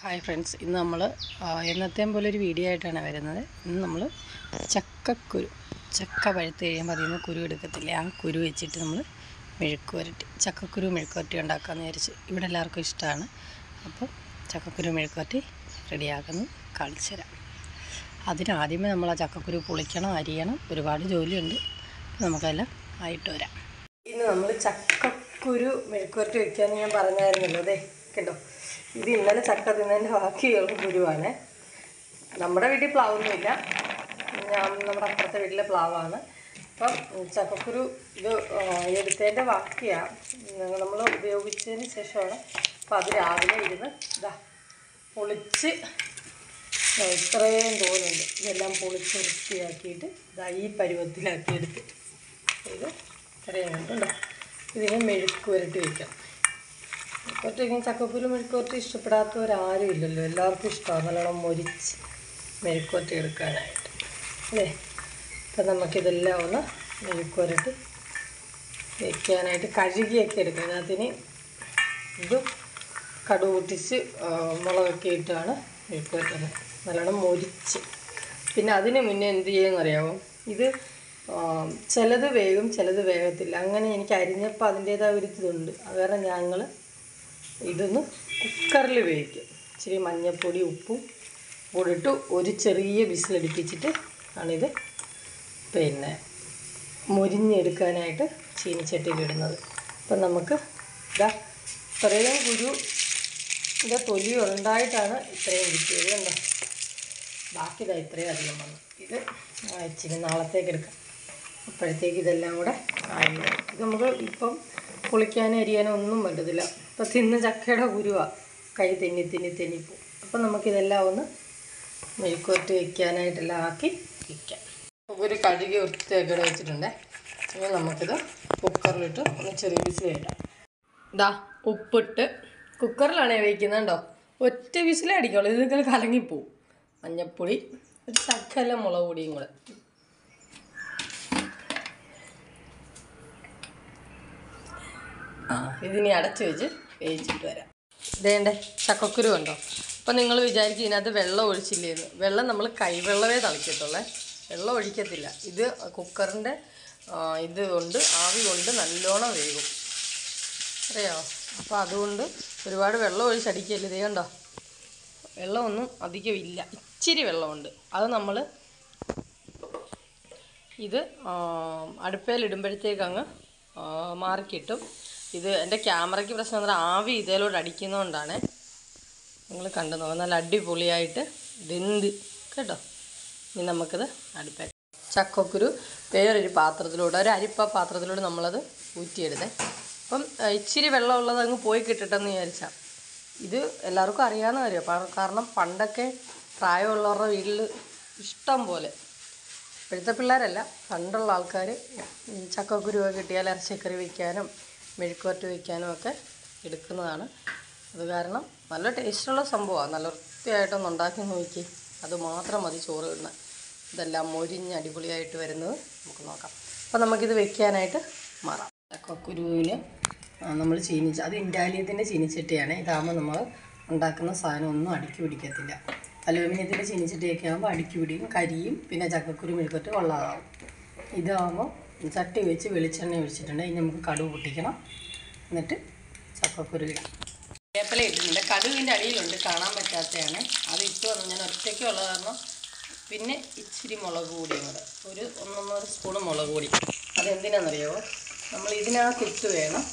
Hi friends, ഇന്ന് നമ്മൾ എന്നത്തെയും പോലെ ഒരു വീഡിയോ ആയിട്ടാണ് വരുന്നത്. ഇന്ന് നമ്മൾ ചക്ക പഴുത്ത് കഴിയുമ്പോൾ അതിൽ നിന്ന് കുരു എടുക്കത്തില്ലേ, ആ കുരു വെച്ചിട്ട് നമ്മൾ ചക്കക്കുരു മെഴുക്കുവരട്ടി ഉണ്ടാക്കാമെന്ന് വിചാരിച്ച്. ഇവിടെ എല്ലാവർക്കും ഇഷ്ടമാണ്. അപ്പോൾ ചക്കക്കുരു മെഴുക്കുവരട്ടി റെഡിയാക്കുന്നത് കാണിച്ചു തരാം. അതിനാദ്യമേ നമ്മൾ ആ ചക്കക്കുരു പൊളിക്കണം, അരിയണം, ഒരുപാട് ജോലിയുണ്ട്. നമുക്കെല്ലാം ആയിട്ട് വരാം. ഇന്ന് നമ്മൾ ചക്കക്കുരു മെഴുക്കുവരട്ടി വയ്ക്കാമെന്ന് ഞാൻ പറഞ്ഞായിരുന്നല്ലോ. അതെ കേട്ടോ, ഇത് ഇന്നലെ ചക്ക തിന്നതിൻ്റെ ബാക്കിയുള്ള കുരുവാണ്. നമ്മുടെ വീട്ടിൽ പ്ലാവൊന്നുമില്ല, നമ്മുടെ അപ്പുറത്തെ വീട്ടിലെ പ്ലാവാണ്. അപ്പം ചക്കക്കുരു ഇത് എടുത്തതിൻ്റെ ബാക്കിയാണ്, നമ്മൾ ഉപയോഗിച്ചതിന് ശേഷമാണ്. അപ്പം അത് രാവിലെ ഇരുന്ന് പൊളിച്ച് ഇത്രയും തോന്നുന്നുണ്ട്, ഇതെല്ലാം പൊളിച്ച് വൃത്തിയാക്കിയിട്ട് ഈ പരുവത്തിലാക്കിയെടുത്ത് ഇത് ഇത്രയും കണ്ടുണ്ടോ. ഇതിന് മെഴുക്ക് പുരട്ടി വയ്ക്കാം. മെഴുക്കുവരട്ടി ചക്കക്കുരു മെഴുക്കുവരട്ടി ഇഷ്ടപ്പെടാത്തവരാരും ഇല്ലല്ലോ, എല്ലാവർക്കും ഇഷ്ടമാണ് നല്ലോണം മൊരിച്ച് മെഴുക്കുവരട്ടി എടുക്കാനായിട്ട് അല്ലേ. അപ്പം നമുക്കിതെല്ലാം ഒന്ന് മെഴുക്കുവരട്ടി വയ്ക്കാനായിട്ട് കഴുകിയൊക്കെ എടുക്കാം. അതിന് ഇത് കടുക് പൊട്ടിച്ച് മുളകൊക്കെ ഇട്ടാണ് മെഴുക്കുവരട്ടി നല്ലോണം മൊരിച്ച്. പിന്നെ അതിന് മുന്നേ എന്ത് ചെയ്യുമെന്നറിയാമോ, ഇത് ചിലത് വേകും ചിലത് വേഗത്തില്ല. അങ്ങനെ എനിക്ക് അരിഞ്ഞപ്പോൾ അതിൻ്റേതായ ഒരു ഇതുണ്ട്. അത് കാരണം ഞങ്ങൾ ഇതൊന്ന് കുക്കറിൽ വേവിക്കും. ഇച്ചിരി മഞ്ഞൾപ്പൊടി ഉപ്പും കൂടി ഇട്ട് ഒരു ചെറിയ വിസിലടിപ്പിച്ചിട്ട് ആണിത് പിന്നെ മൊരിഞ്ഞെടുക്കാനായിട്ട് ചീനിച്ചട്ടിയിലിടുന്നത്. അപ്പം നമുക്ക് ഇത്രയും കുരുൻ്റെ തൊലി ഉണ്ടായിട്ടാണ് ഇത്രയും കിട്ടിയത് കണ്ടോ. ബാക്കി ഇത്രയും അധികം വന്നു. ഇത് ഇച്ചിരി നാളത്തേക്ക് എടുക്കാം. അപ്പോഴത്തേക്ക് ഇതെല്ലാം കൂടെ ആയി. ഇത് നമുക്ക് ഇപ്പം പൊളിക്കാനും അരിയാനും ഒന്നും പറ്റത്തില്ല. ഇപ്പം തിന്ന് ചക്കയുടെ കുരുവാണ്, കൈ തെന്നിപ്പോവും. അപ്പം നമുക്കിതെല്ലാം ഒന്ന് മെഴുക്കുവരട്ടി വയ്ക്കാനായിട്ടെല്ലാം ആക്കി വയ്ക്കാം. ഒരു കഴുകി വൃത്തിയാക്കി വെച്ചിട്ടുണ്ട്. ഇനി നമുക്കിത് കുക്കറിലിട്ട് ഒന്ന് ചെറിയ വിസിലിടാം. ഉപ്പിട്ട് കുക്കറിലാണേ വയ്ക്കുന്നുണ്ടോ, ഒറ്റ വിസിലേ അടിക്കുള്ളൂ. ഇതിങ്ങനെ കലങ്ങിപ്പോവും. മഞ്ഞൾപ്പൊടി, ഒരു ശകലം മുളക് പൊടിയും കൂടെ. ഇതിനി അടച്ച് വെച്ച് വേവിച്ചിട്ട് വരാം. ഇതേണ്ടേ ചക്കക്കുരു ഉണ്ടോ. അപ്പം നിങ്ങൾ വിചാരിക്കും ഇതിനകത്ത് വെള്ളം ഒഴിച്ചില്ലേന്ന്. വെള്ളം നമ്മൾ കൈവെള്ളമേ തളിക്കത്തുള്ളേ, വെള്ളം ഒഴിക്കത്തില്ല. ഇത് കുക്കറിൻ്റെ ഇത് കൊണ്ട് ആവി കൊണ്ട് നല്ലോണം വേകും, അറിയാമോ. അപ്പോൾ അതുകൊണ്ട് ഒരുപാട് വെള്ളം ഒഴിച്ചടിക്കല്ലേ. ഇത് കണ്ടോ, വെള്ളമൊന്നും അധികം ഇല്ല, ഇച്ചിരി വെള്ളമുണ്ട്. അത് നമ്മൾ ഇത് അടുപ്പയിലിടുമ്പോഴത്തേക്ക് അങ്ങ് മാറിക്കിട്ടും. ഇത് എൻ്റെ ക്യാമറയ്ക്ക് പ്രശ്നം എന്ന് പറഞ്ഞാൽ ആവി ഇതിലോട്ട് അടിക്കുന്നതുകൊണ്ടാണ്. നിങ്ങൾ കണ്ടു നോക്കാം, നല്ല അടിപൊളിയായിട്ട് വെന്ത് കേട്ടോ. ഇനി നമുക്കിത് അടുപ്പ ചക്കക്കുരു വേറൊരു പാത്രത്തിലൂടെ, ഒരു അരിപ്പ പാത്രത്തിലൂടെ നമ്മളത് ഊറ്റിയെടുത്തേ. അപ്പം ഇച്ചിരി വെള്ളമുള്ളത് അങ്ങ് പോയി കിട്ടട്ടെന്ന് വിചാരിച്ചാൽ. ഇത് എല്ലാവർക്കും അറിയാവുന്ന കാര്യമാണ്, കാരണം പണ്ടൊക്കെ പ്രായമുള്ളവരുടെ വീട്ടിൽ ഇഷ്ടം പോലെ, ഇപ്പോഴത്തെ പിള്ളേരല്ല, പണ്ടുള്ള ആൾക്കാർ ചക്കക്കുരുവൊക്കെ കിട്ടിയാൽ ഇറച്ചിക്കറി വയ്ക്കാനും മെഴുക്കുവരട്ടി വയ്ക്കാനും ഒക്കെ എടുക്കുന്നതാണ്. അത് കാരണം നല്ല ടേസ്റ്റുള്ള സംഭവമാണ്. നല്ല വൃത്തിയായിട്ടൊന്ന് ഉണ്ടാക്കി നോക്കി, അത് മാത്രം മതി ചോറ് ഇടുന്നത്. ഇതെല്ലാം മൊരിഞ്ഞ് അടിപൊളിയായിട്ട് വരുന്നത് നമുക്ക് നോക്കാം. അപ്പോൾ നമുക്കിത് വെക്കാനായിട്ട് മാറാം. ചക്കക്കുരുവിന് നമ്മൾ അത് ഇൻഡാലിയത്തിൻ്റെ ചീനിച്ചട്ടിയാണ്. ഇതാകുമ്പോൾ നമ്മൾ ഉണ്ടാക്കുന്ന സാധനം ഒന്നും അടുക്കി പിടിക്കത്തില്ല. അലൂമിനിയത്തിൻ്റെ ചീനിച്ചട്ടിയൊക്കെ ആകുമ്പോൾ അടുക്കി പിടിക്കും, കരിയും, പിന്നെ ചക്കക്കുരു മെഴുക്കുവരട്ടി കൊള്ളാതാവും. ഇതാകുമ്പോൾ ചട്ടി വെച്ച് വെളിച്ചെണ്ണ ഒഴിച്ചിട്ടുണ്ട്. ഇനി നമുക്ക് കടുക് പൊട്ടിക്കണം, എന്നിട്ട് ചക്കക്കുരു ഇടാം. വേപ്പില ഇട്ടിട്ടുണ്ട്, കടുകിൻ്റെ അടിയിലുണ്ട്, കാണാൻ പറ്റാത്തതാണ്. അത് ഇട്ട് വന്ന് ഞാൻ ഒറ്റയ്ക്ക് ഉള്ള കാരണം. പിന്നെ ഇച്ചിരി മുളക് പൊടിയും കൂടെ, ഒരു 1-1.5 സ്പൂൺ മുളക് പൊടി. അതെന്തിനാണെന്നറിയാമോ, നമ്മൾ ഇതിനകത്തിട്ട് വേണം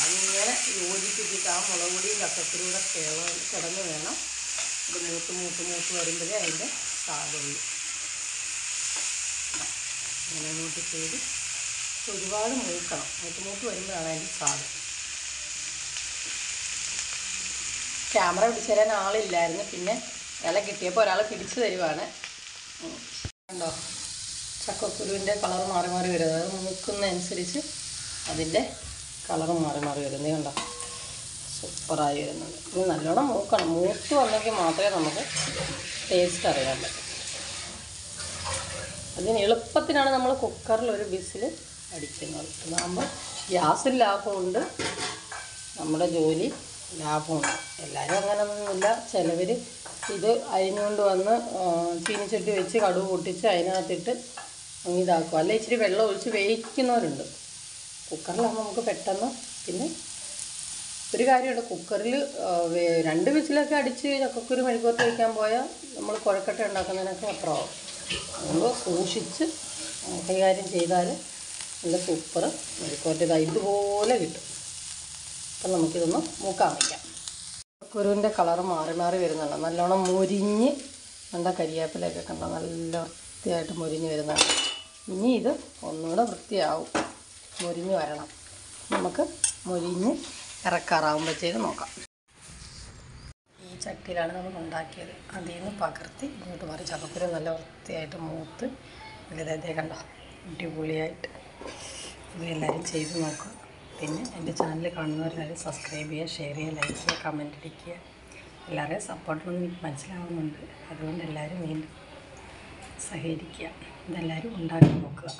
അങ്ങനെ യോജിപ്പിച്ചിട്ട് ആ മുളക് പൊടിയും ചക്കക്കുരുവിടെ കിടന്ന് വേണം ഇത് മൂത്ത് വരുമ്പോഴേ അതിൻ്റെ സ്വാദുള്ളൂ. അങ്ങനെ മൂത്ത് ചെയ്ത് ഒരുപാട് മൂക്കണം, മൂത്ത് വരുമ്പോഴാണ് അതിൻ്റെ സ്വാദ്. ക്യാമറ പിടിച്ചു തരാൻ ആളില്ലായിരുന്നു, പിന്നെ ഇല കിട്ടിയപ്പോൾ ഒരാൾ പിടിച്ചു തരുവാണ്. കണ്ടോ, ചക്കക്കുരുവിൻ്റെ കളർ മാറി വരുന്നത്, അത് മൂക്കുന്നതനുസരിച്ച് അതിൻ്റെ കളർ മാറി വരുന്നത് കണ്ടോ, സൂപ്പറായി വരുന്നുണ്ട്. ഇത് നല്ലോണം മൂക്കണം, മൂത്ത് വന്നെങ്കിൽ മാത്രമേ നമുക്ക് ടേസ്റ്റ് അറിയാൻ പറ്റൂ. അതിന് എളുപ്പത്തിനാണ് നമ്മൾ കുക്കറിൽ ഒരു വിസിൽ അടിക്കുന്നത്. അതാകുമ്പോൾ ഗ്യാസ് ലാഭമുണ്ട്, നമ്മുടെ ജോലി ലാഭമുണ്ട്. എല്ലാവരും അങ്ങനെയൊന്നുമില്ല. ചിലവർ ഇത് അരിഞ്ഞുകൊണ്ട് വന്ന് ചീനിച്ചട്ടി വെച്ച് കടുക് പൊട്ടിച്ച് അതിനകത്തിട്ട് ഇതാക്കും. അല്ല ഇച്ചിരി വെള്ളം ഒഴിച്ച് വേവിക്കുന്നവരുണ്ട്. കുക്കറിലാകുമ്പോൾ നമുക്ക് പെട്ടെന്ന്. പിന്നെ ഒരു കാര്യമുണ്ട്, കുക്കറിൽ 2 വിസിലൊക്കെ അടിച്ച് ചക്കക്കുരു മെഴുക്കുവരട്ടി വയ്ക്കാൻ പോയാൽ നമ്മൾ കുഴക്കട്ട ഉണ്ടാക്കുന്നതിനൊക്കെ അത്രയാവും. നമ്മൾ സൂക്ഷിച്ച് കൈകാര്യം ചെയ്താൽ നല്ല സൂപ്പർ മെഴുക്കുവരട്ടി ഇതുപോലെ കിട്ടും. അപ്പം നമുക്കിതൊന്ന് മൂക്കാൻ വയ്ക്കാം. ചക്കക്കുരുവിൻ്റെ കളറ് മാറി മാറി വരുന്നുണ്ട്. നല്ലോണം മൊരിഞ്ഞ് നല്ല കരിയാപ്പിലൊക്കെ കണ്ടോ, നല്ല വൃത്തിയായിട്ട് മൊരിഞ്ഞ് വരുന്നതാണ്. ഇനി ഇത് ഒന്നുകൂടെ വൃത്തിയാവും, മൊരിഞ്ഞ് വരണം. നമുക്ക് മൊരിഞ്ഞ് ഇറക്കാറാവുമ്പോഴത്തേക്ക് നോക്കാം. ഈ ചട്ടിയിലാണ് നമ്മൾ ഉണ്ടാക്കിയത്. അതിൽ നിന്ന് പകർത്തി ഇങ്ങോട്ട് മാറി ചക്കക്കുരു നല്ല വൃത്തിയായിട്ട് മൂത്ത് വലുതേ കണ്ടോ, അടിപൊളിയായിട്ട്. ഇത് എല്ലാവരും ചെയ്ത് നോക്കുക. പിന്നെ എൻ്റെ ചാനൽ കാണുന്നവരെല്ലാവരും സബ്സ്ക്രൈബ് ചെയ്യുക, ഷെയർ ചെയ്യുക, ലൈക്ക് ചെയ്യുക, കമൻറ്റ് അടിക്കുക. എല്ലാവരെയും സപ്പോർട്ടൊന്നും എനിക്ക് മനസ്സിലാവുന്നുണ്ട്. അതുകൊണ്ട് എല്ലാവരും വീണ്ടും സഹകരിക്കുക. ഇതെല്ലാവരും ഉണ്ടാക്കി നോക്കുക.